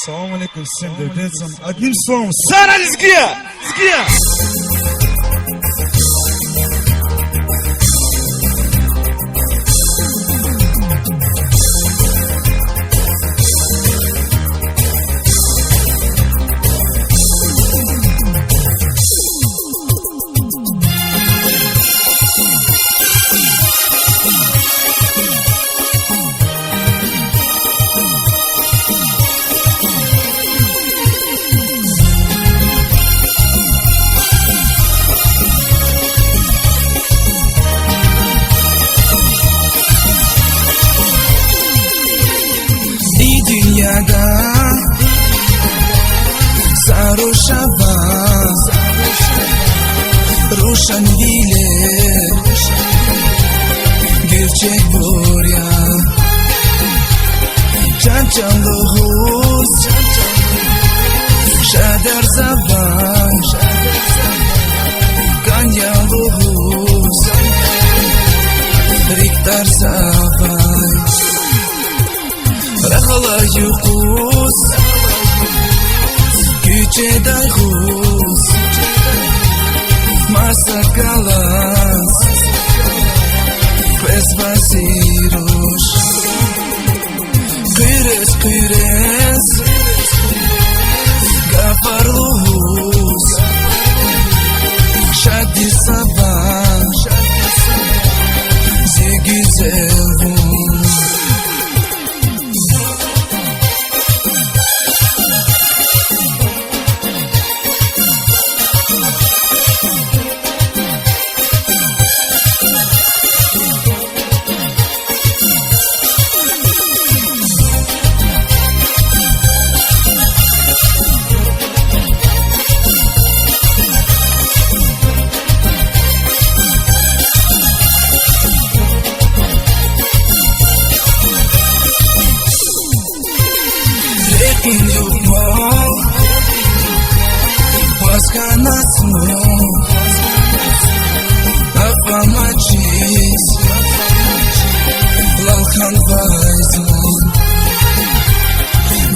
Assalamu alaikum, всем дердецам. Одним словом, Сара Лизгия! Dünyada sarhoş hava, roşan bile gerçek buraya, çançalı huz, şadar zaman, kanyalı huz, riktar sabay. Rağlayı kuz, güce dayğuz, masa kalas, pes vasiruş. Kıyres, gafarluhuz, şadi sabah, zigüzelhuz. In your wall, was gonna smoke up on my cheese, Lalkan Weizmann,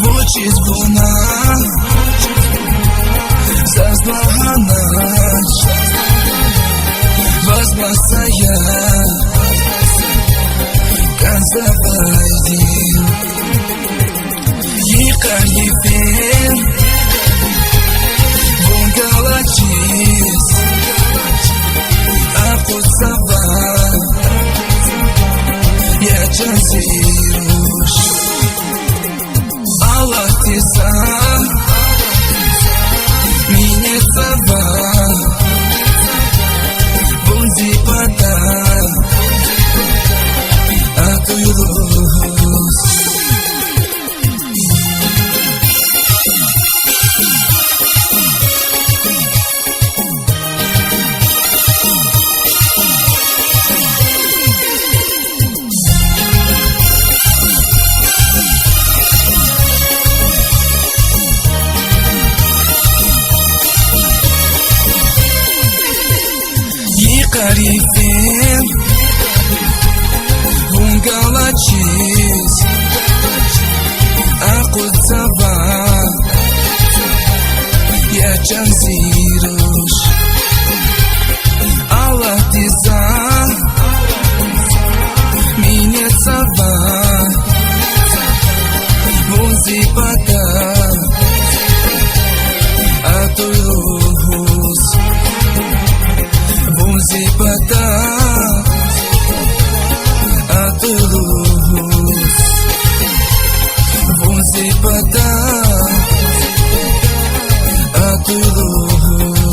Vucic Buna, Zazlahanach, Vazmasaya, Kanzabaydin. Yıkayıpin Bungalachis Akut sabah Yacan ziruş Allah tisa Mine sabah Bunzi pata Atuyuluz Yıkarıpin Bungalachis Akut sabah Yacan ziruş Allah tiza Minnet sabah Bunzi pata Atuyuhuz Bunzi pata Atuyuhuz Bunzi pata Atuyuhuz